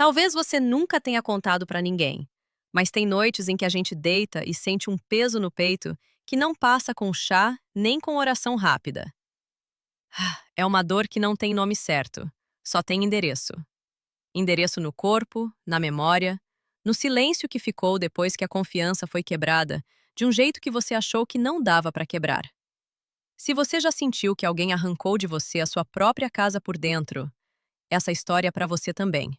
Talvez você nunca tenha contado pra ninguém, mas tem noites em que a gente deita e sente um peso no peito que não passa com chá nem com oração rápida. É uma dor que não tem nome certo, só tem endereço. Endereço no corpo, na memória, no silêncio que ficou depois que a confiança foi quebrada, de um jeito que você achou que não dava pra quebrar. Se você já sentiu que alguém arrancou de você a sua própria casa por dentro, essa história é pra você também.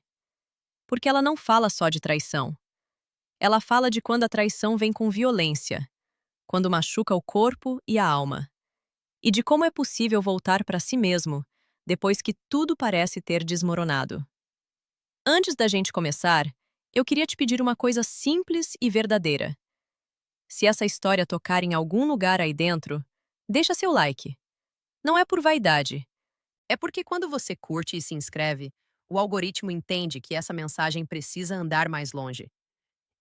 Porque ela não fala só de traição. Ela fala de quando a traição vem com violência, quando machuca o corpo e a alma, e de como é possível voltar para si mesmo depois que tudo parece ter desmoronado. Antes da gente começar, eu queria te pedir uma coisa simples e verdadeira. Se essa história tocar em algum lugar aí dentro, deixa seu like. Não é por vaidade. É porque quando você curte e se inscreve, o algoritmo entende que essa mensagem precisa andar mais longe.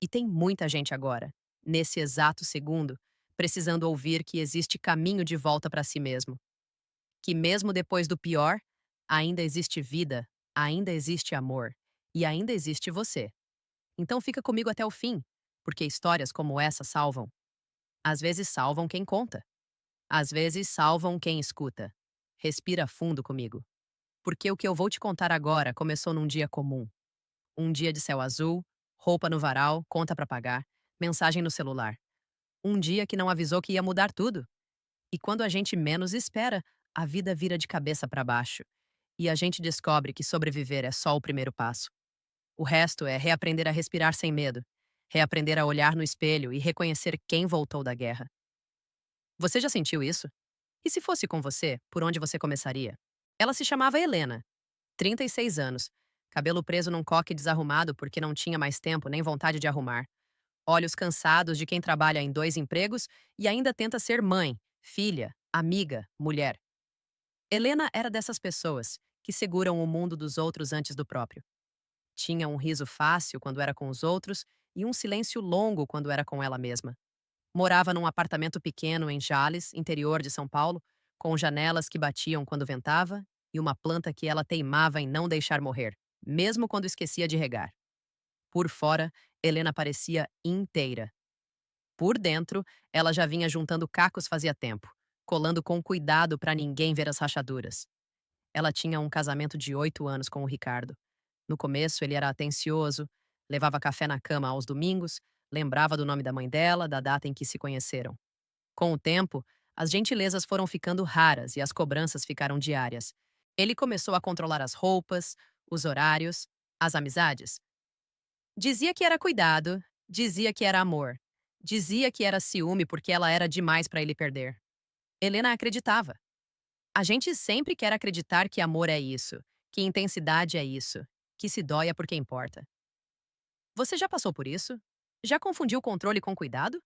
E tem muita gente agora, nesse exato segundo, precisando ouvir que existe caminho de volta para si mesmo. Que mesmo depois do pior, ainda existe vida, ainda existe amor e ainda existe você. Então fica comigo até o fim, porque histórias como essa salvam. Às vezes salvam quem conta, às vezes salvam quem escuta. Respira fundo comigo, porque o que eu vou te contar agora começou num dia comum. Um dia de céu azul, roupa no varal, conta pra pagar, mensagem no celular. Um dia que não avisou que ia mudar tudo. E quando a gente menos espera, a vida vira de cabeça para baixo. E a gente descobre que sobreviver é só o primeiro passo. O resto é reaprender a respirar sem medo, reaprender a olhar no espelho e reconhecer quem voltou da guerra. Você já sentiu isso? E se fosse com você, por onde você começaria? Ela se chamava Helena, 36 anos, cabelo preso num coque desarrumado porque não tinha mais tempo nem vontade de arrumar. Olhos cansados de quem trabalha em dois empregos e ainda tenta ser mãe, filha, amiga, mulher. Helena era dessas pessoas que seguram o mundo dos outros antes do próprio. Tinha um riso fácil quando era com os outros e um silêncio longo quando era com ela mesma. Morava num apartamento pequeno em Jales, interior de São Paulo, com janelas que batiam quando ventava e uma planta que ela teimava em não deixar morrer, mesmo quando esquecia de regar. Por fora, Helena parecia inteira. Por dentro, ela já vinha juntando cacos fazia tempo, colando com cuidado para ninguém ver as rachaduras. Ela tinha um casamento de 8 anos com o Ricardo. No começo, ele era atencioso, levava café na cama aos domingos, lembrava do nome da mãe dela, da data em que se conheceram. Com o tempo, as gentilezas foram ficando raras e as cobranças ficaram diárias. Ele começou a controlar as roupas, os horários, as amizades. Dizia que era cuidado, dizia que era amor, dizia que era ciúme porque ela era demais para ele perder. Helena acreditava. A gente sempre quer acreditar que amor é isso, que intensidade é isso, que se dói é porque importa. Você já passou por isso? Já confundiu controle com cuidado?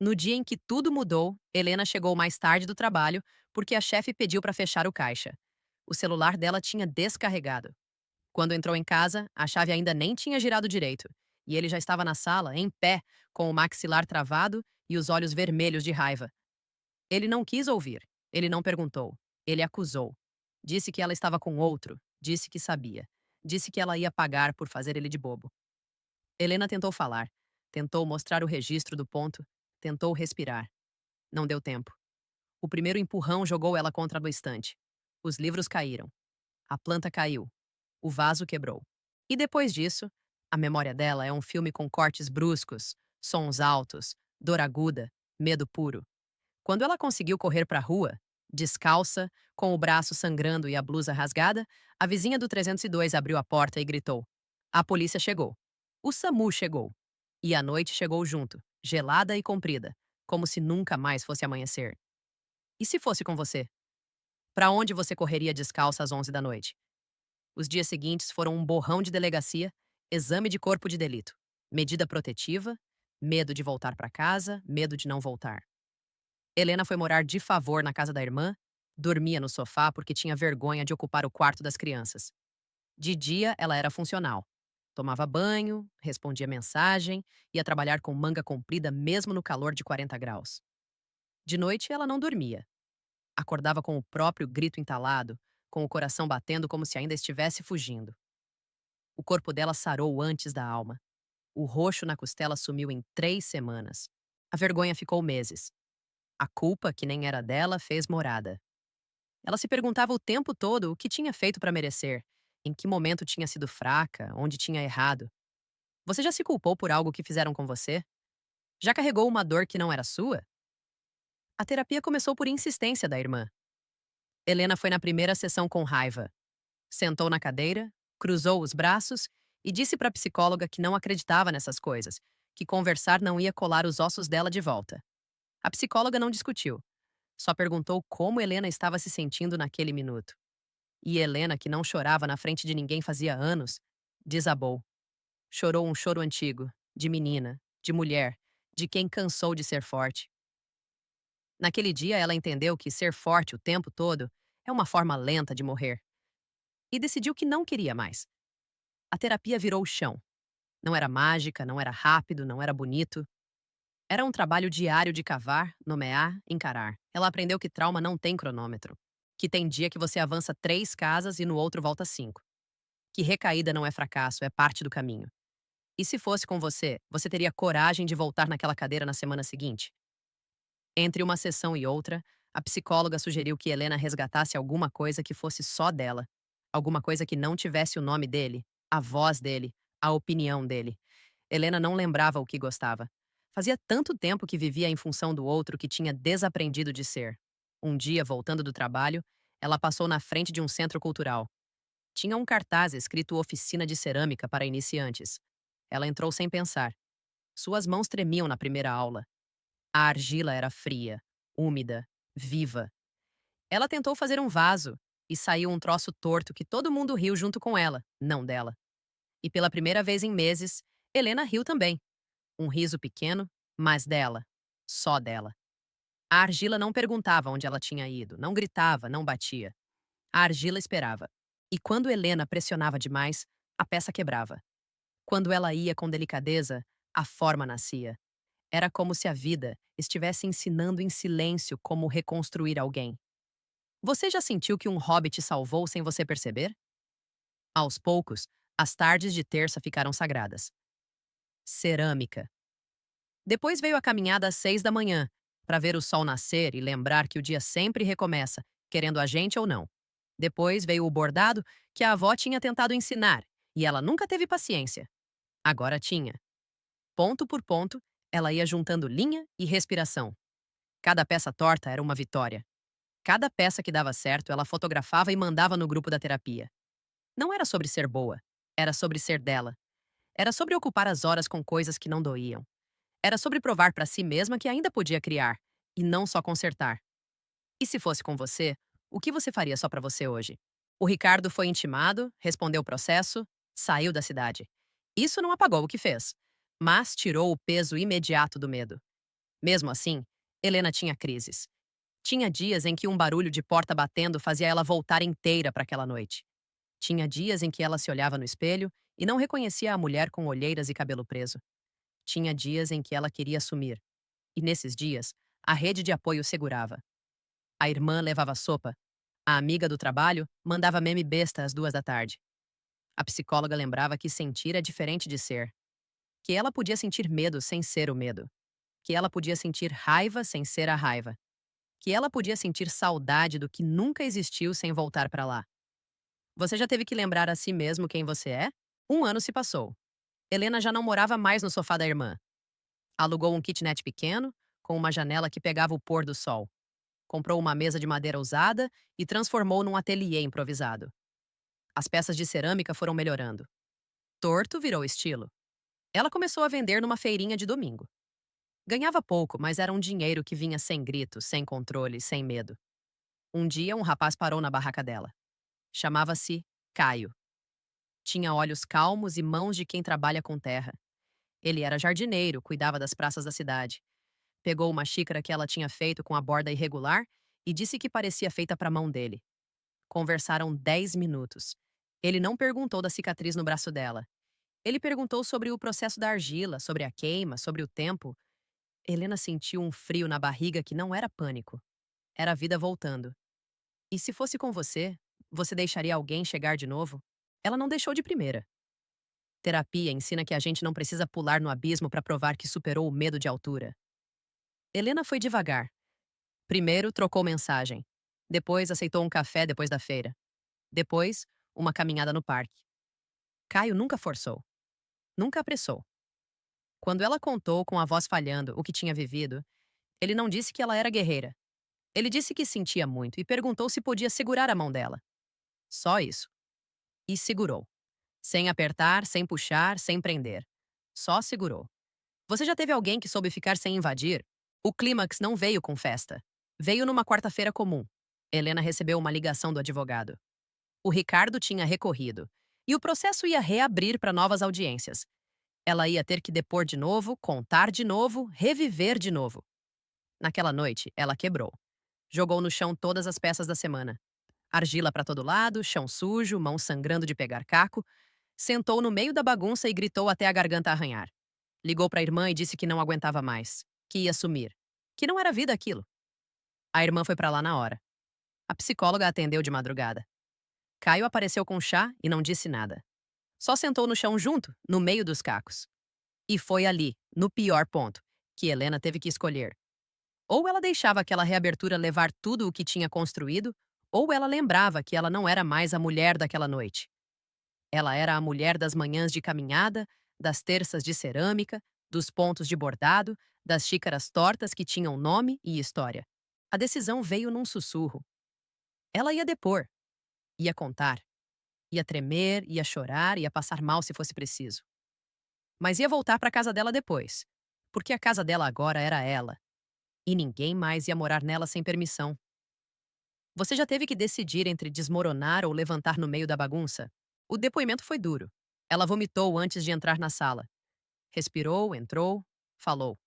No dia em que tudo mudou, Helena chegou mais tarde do trabalho porque a chefe pediu para fechar o caixa. O celular dela tinha descarregado. Quando entrou em casa, a chave ainda nem tinha girado direito, e ele já estava na sala, em pé, com o maxilar travado e os olhos vermelhos de raiva. Ele não quis ouvir, ele não perguntou, ele acusou. Disse que ela estava com outro, disse que sabia, disse que ela ia pagar por fazer ele de bobo. Helena tentou falar, tentou mostrar o registro do ponto, tentou respirar. Não deu tempo. O primeiro empurrão jogou ela contra a estante. Os livros caíram. A planta caiu. O vaso quebrou. E depois disso, a memória dela é um filme com cortes bruscos, sons altos, dor aguda, medo puro. Quando ela conseguiu correr para a rua, descalça, com o braço sangrando e a blusa rasgada, a vizinha do 302 abriu a porta e gritou. A polícia chegou. O SAMU chegou. E a noite chegou junto, gelada e comprida, como se nunca mais fosse amanhecer. E se fosse com você? Para onde você correria descalça às 11 da noite? Os dias seguintes foram um borrão de delegacia, exame de corpo de delito, medida protetiva, medo de voltar para casa, medo de não voltar. Helena foi morar de favor na casa da irmã, dormia no sofá porque tinha vergonha de ocupar o quarto das crianças. De dia, ela era funcional. Tomava banho, respondia mensagem, ia trabalhar com manga comprida mesmo no calor de 40 graus. De noite, ela não dormia. Acordava com o próprio grito entalado, com o coração batendo como se ainda estivesse fugindo. O corpo dela sarou antes da alma. O roxo na costela sumiu em 3 semanas. A vergonha ficou meses. A culpa, que nem era dela, fez morada. Ela se perguntava o tempo todo o que tinha feito para merecer, em que momento tinha sido fraca, onde tinha errado. Você já se culpou por algo que fizeram com você? Já carregou uma dor que não era sua? A terapia começou por insistência da irmã. Helena foi na primeira sessão com raiva. Sentou na cadeira, cruzou os braços e disse para a psicóloga que não acreditava nessas coisas, que conversar não ia colar os ossos dela de volta. A psicóloga não discutiu, só perguntou como Helena estava se sentindo naquele minuto. E Helena, que não chorava na frente de ninguém fazia anos, desabou. Chorou um choro antigo, de menina, de mulher, de quem cansou de ser forte. Naquele dia, ela entendeu que ser forte o tempo todo é uma forma lenta de morrer. E decidiu que não queria mais. A terapia virou o chão. Não era mágica, não era rápido, não era bonito. Era um trabalho diário de cavar, nomear, encarar. Ela aprendeu que trauma não tem cronômetro. Que tem dia que você avança 3 casas e no outro volta 5. Que recaída não é fracasso, é parte do caminho. E se fosse com você, você teria coragem de voltar naquela cadeira na semana seguinte? Entre uma sessão e outra, a psicóloga sugeriu que Helena resgatasse alguma coisa que fosse só dela. Alguma coisa que não tivesse o nome dele, a voz dele, a opinião dele. Helena não lembrava o que gostava. Fazia tanto tempo que vivia em função do outro que tinha desaprendido de ser. Um dia, voltando do trabalho, ela passou na frente de um centro cultural. Tinha um cartaz escrito Oficina de Cerâmica para Iniciantes. Ela entrou sem pensar. Suas mãos tremiam na primeira aula. A argila era fria, úmida, viva. Ela tentou fazer um vaso e saiu um troço torto que todo mundo riu junto com ela, não dela. E pela primeira vez em meses, Helena riu também. Um riso pequeno, mas dela. Só dela. A argila não perguntava onde ela tinha ido, não gritava, não batia. A argila esperava. E quando Helena pressionava demais, a peça quebrava. Quando ela ia com delicadeza, a forma nascia. Era como se a vida estivesse ensinando em silêncio como reconstruir alguém. Você já sentiu que um hobby te salvou sem você perceber? Aos poucos, as tardes de terça ficaram sagradas. Cerâmica. Depois veio a caminhada às 6 da manhã, para ver o sol nascer e lembrar que o dia sempre recomeça, querendo a gente ou não. Depois veio o bordado, que a avó tinha tentado ensinar, e ela nunca teve paciência. Agora tinha. Ponto por ponto, ela ia juntando linha e respiração. Cada peça torta era uma vitória. Cada peça que dava certo, ela fotografava e mandava no grupo da terapia. Não era sobre ser boa, era sobre ser dela. Era sobre ocupar as horas com coisas que não doíam. Era sobre provar para si mesma que ainda podia criar, e não só consertar. E se fosse com você, o que você faria só para você hoje? O Ricardo foi intimado, respondeu o processo, saiu da cidade. Isso não apagou o que fez, mas tirou o peso imediato do medo. Mesmo assim, Helena tinha crises. Tinha dias em que um barulho de porta batendo fazia ela voltar inteira para aquela noite. Tinha dias em que ela se olhava no espelho e não reconhecia a mulher com olheiras e cabelo preso. Tinha dias em que ela queria sumir. E nesses dias, a rede de apoio segurava. A irmã levava sopa. A amiga do trabalho mandava meme besta às 2 da tarde. A psicóloga lembrava que sentir é diferente de ser. Que ela podia sentir medo sem ser o medo. Que ela podia sentir raiva sem ser a raiva. Que ela podia sentir saudade do que nunca existiu sem voltar para lá. Você já teve que lembrar a si mesmo quem você é? Um ano se passou. Helena já não morava mais no sofá da irmã. Alugou um kitnet pequeno, com uma janela que pegava o pôr do sol. Comprou uma mesa de madeira usada e transformou num ateliê improvisado. As peças de cerâmica foram melhorando. Torto virou estilo. Ela começou a vender numa feirinha de domingo. Ganhava pouco, mas era um dinheiro que vinha sem grito, sem controle, sem medo. Um dia, um rapaz parou na barraca dela. Chamava-se Caio. Tinha olhos calmos e mãos de quem trabalha com terra. Ele era jardineiro, cuidava das praças da cidade. Pegou uma xícara que ela tinha feito com a borda irregular e disse que parecia feita para a mão dele. Conversaram 10 minutos. Ele não perguntou da cicatriz no braço dela. Ele perguntou sobre o processo da argila, sobre a queima, sobre o tempo. Helena sentiu um frio na barriga que não era pânico. Era a vida voltando. E se fosse com você, você deixaria alguém chegar de novo? Ela não deixou de primeira. Terapia ensina que a gente não precisa pular no abismo para provar que superou o medo de altura. Helena foi devagar. Primeiro, trocou mensagem. Depois, aceitou um café depois da feira. Depois, uma caminhada no parque. Caio nunca forçou. Nunca apressou. Quando ela contou com a voz falhando o que tinha vivido, ele não disse que ela era guerreira. Ele disse que sentia muito e perguntou se podia segurar a mão dela. Só isso. E segurou. Sem apertar, sem puxar, sem prender. Só segurou. Você já teve alguém que soube ficar sem invadir? O clímax não veio com festa. Veio numa quarta-feira comum. Helena recebeu uma ligação do advogado. O Ricardo tinha recorrido. E o processo ia reabrir para novas audiências. Ela ia ter que depor de novo, contar de novo, reviver de novo. Naquela noite, ela quebrou. Jogou no chão todas as peças da semana. Argila para todo lado, chão sujo, mão sangrando de pegar caco. Sentou no meio da bagunça e gritou até a garganta arranhar. Ligou para a irmã e disse que não aguentava mais, que ia sumir, que não era vida aquilo. A irmã foi para lá na hora. A psicóloga atendeu de madrugada. Caio apareceu com chá e não disse nada. Só sentou no chão junto, no meio dos cacos. E foi ali, no pior ponto, que Helena teve que escolher. Ou ela deixava aquela reabertura levar tudo o que tinha construído, ou ela lembrava que ela não era mais a mulher daquela noite. Ela era a mulher das manhãs de caminhada, das terças de cerâmica, dos pontos de bordado, das xícaras tortas que tinham nome e história. A decisão veio num sussurro. Ela ia depor, ia contar, ia tremer, ia chorar, ia passar mal se fosse preciso. Mas ia voltar para a casa dela depois, porque a casa dela agora era ela, e ninguém mais ia morar nela sem permissão. Você já teve que decidir entre desmoronar ou levantar no meio da bagunça? O depoimento foi duro. Ela vomitou antes de entrar na sala. Respirou, entrou, falou.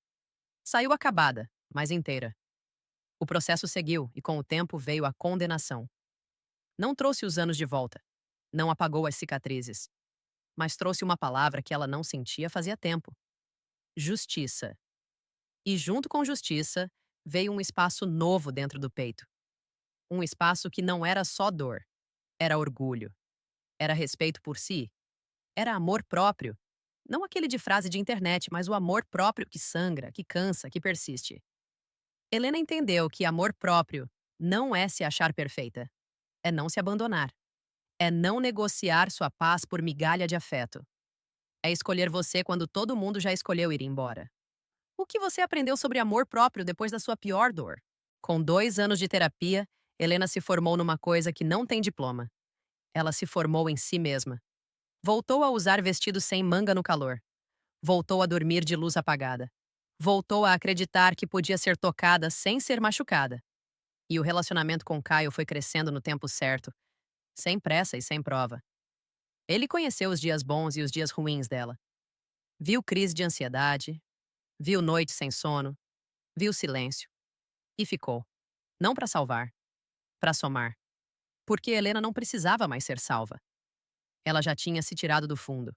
Saiu acabada, mas inteira. O processo seguiu e com o tempo veio a condenação. Não trouxe os anos de volta. Não apagou as cicatrizes. Mas trouxe uma palavra que ela não sentia fazia tempo. Justiça. E junto com justiça, veio um espaço novo dentro do peito. Um espaço que não era só dor. Era orgulho. Era respeito por si. Era amor próprio. Não aquele de frase de internet, mas o amor próprio que sangra, que cansa, que persiste. Helena entendeu que amor próprio não é se achar perfeita. É não se abandonar. É não negociar sua paz por migalha de afeto. É escolher você quando todo mundo já escolheu ir embora. O que você aprendeu sobre amor próprio depois da sua pior dor? Com 2 anos de terapia, Helena se formou numa coisa que não tem diploma. Ela se formou em si mesma. Voltou a usar vestido sem manga no calor. Voltou a dormir de luz apagada. Voltou a acreditar que podia ser tocada sem ser machucada. E o relacionamento com Caio foi crescendo no tempo certo, sem pressa e sem prova. Ele conheceu os dias bons e os dias ruins dela. Viu crise de ansiedade, viu noite sem sono, viu silêncio. E ficou. Não para salvar, para somar. Porque Helena não precisava mais ser salva. Ela já tinha se tirado do fundo.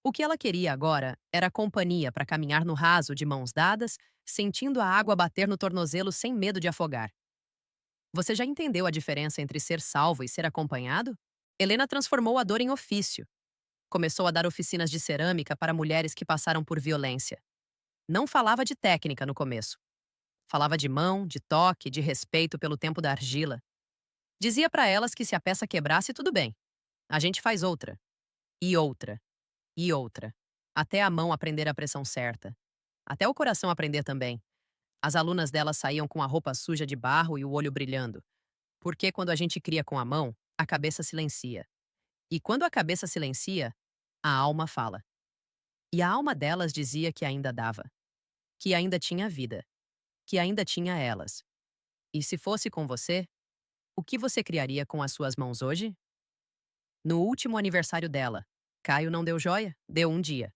O que ela queria agora era companhia para caminhar no raso de mãos dadas, sentindo a água bater no tornozelo sem medo de afogar. Você já entendeu a diferença entre ser salvo e ser acompanhado? Helena transformou a dor em ofício. Começou a dar oficinas de cerâmica para mulheres que passaram por violência. Não falava de técnica no começo. Falava de mão, de toque, de respeito pelo tempo da argila. Dizia para elas que se a peça quebrasse, tudo bem. A gente faz outra. E outra. E outra. Até a mão aprender a pressão certa. Até o coração aprender também. As alunas dela saíam com a roupa suja de barro e o olho brilhando. Porque quando a gente cria com a mão, a cabeça silencia. E quando a cabeça silencia, a alma fala. E a alma delas dizia que ainda dava. Que ainda tinha vida. Que ainda tinha elas. E se fosse com você, o que você criaria com as suas mãos hoje? No último aniversário dela, Caio não deu joia, deu um dia.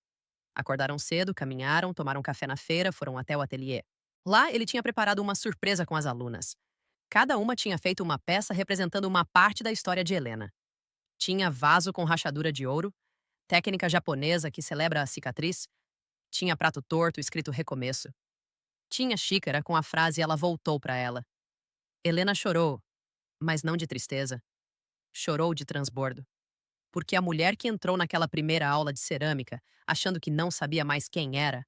Acordaram cedo, caminharam, tomaram café na feira, foram até o ateliê. Lá, ele tinha preparado uma surpresa com as alunas. Cada uma tinha feito uma peça representando uma parte da história de Helena. Tinha vaso com rachadura de ouro, técnica japonesa que celebra a cicatriz, tinha prato torto escrito recomeço. Tinha xícara com a frase Ela voltou para ela. Helena chorou, mas não de tristeza. Chorou de transbordo. Porque a mulher que entrou naquela primeira aula de cerâmica, achando que não sabia mais quem era,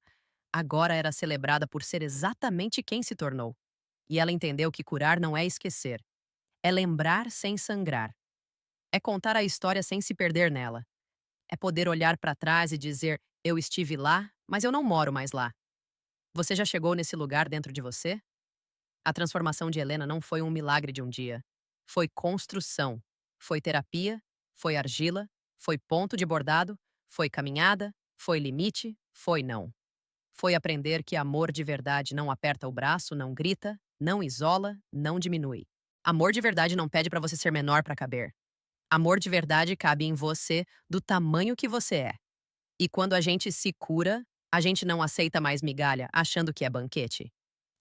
agora era celebrada por ser exatamente quem se tornou. E ela entendeu que curar não é esquecer, é lembrar sem sangrar, é contar a história sem se perder nela, é poder olhar para trás e dizer: eu estive lá, mas eu não moro mais lá. Você já chegou nesse lugar dentro de você? A transformação de Helena não foi um milagre de um dia. Foi construção. Foi terapia, foi argila, foi ponto de bordado, foi caminhada, foi limite, foi não. Foi aprender que amor de verdade não aperta o braço, não grita, não isola, não diminui. Amor de verdade não pede para você ser menor para caber. Amor de verdade cabe em você do tamanho que você é. E quando a gente se cura, a gente não aceita mais migalha achando que é banquete.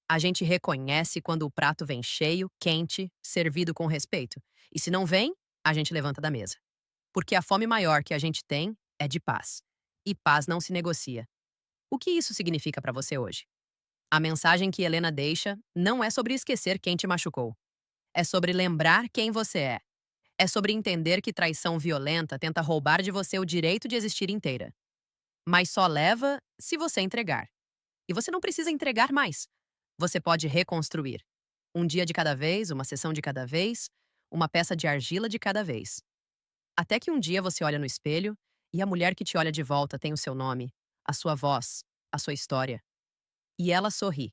A gente reconhece quando o prato vem cheio, quente, servido com respeito. E se não vem, a gente levanta da mesa. Porque a fome maior que a gente tem é de paz. E paz não se negocia. O que isso significa para você hoje? A mensagem que Helena deixa não é sobre esquecer quem te machucou. É sobre lembrar quem você é. É sobre entender que traição violenta tenta roubar de você o direito de existir inteira. Mas só leva se você entregar. E você não precisa entregar mais. Você pode reconstruir. Um dia de cada vez, uma sessão de cada vez, uma peça de argila de cada vez. Até que um dia você olha no espelho e a mulher que te olha de volta tem o seu nome, a sua voz, a sua história. E ela sorri.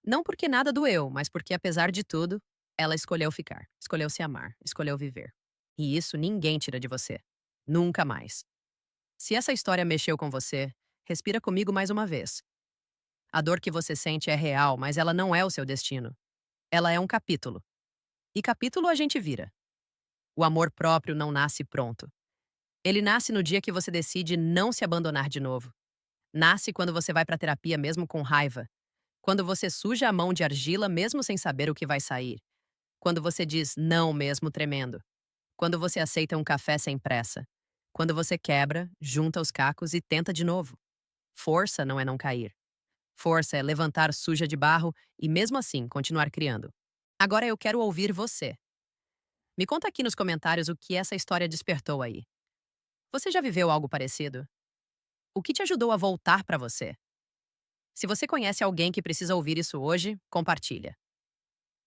Não porque nada doeu, mas porque, apesar de tudo, ela escolheu ficar, escolheu se amar, escolheu viver. E isso ninguém tira de você. Nunca mais. Se essa história mexeu com você, respira comigo mais uma vez. A dor que você sente é real, mas ela não é o seu destino. Ela é um capítulo. E capítulo a gente vira. O amor próprio não nasce pronto. Ele nasce no dia que você decide não se abandonar de novo. Nasce quando você vai para terapia mesmo com raiva. Quando você suja a mão de argila mesmo sem saber o que vai sair. Quando você diz não mesmo tremendo. Quando você aceita um café sem pressa. Quando você quebra, junta os cacos e tenta de novo. Força não é não cair. Força é levantar suja de barro e, mesmo assim, continuar criando. Agora eu quero ouvir você. Me conta aqui nos comentários o que essa história despertou aí. Você já viveu algo parecido? O que te ajudou a voltar para você? Se você conhece alguém que precisa ouvir isso hoje, compartilha.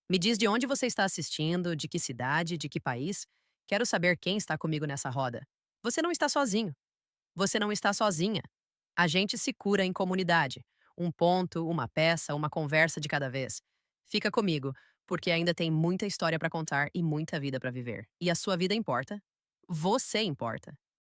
Me diz de onde você está assistindo, de que cidade, de que país. Quero saber quem está comigo nessa roda. Você não está sozinho. Você não está sozinha. A gente se cura em comunidade. Um ponto, uma peça, uma conversa de cada vez. Fica comigo, porque ainda tem muita história para contar e muita vida para viver. E a sua vida importa. Você importa.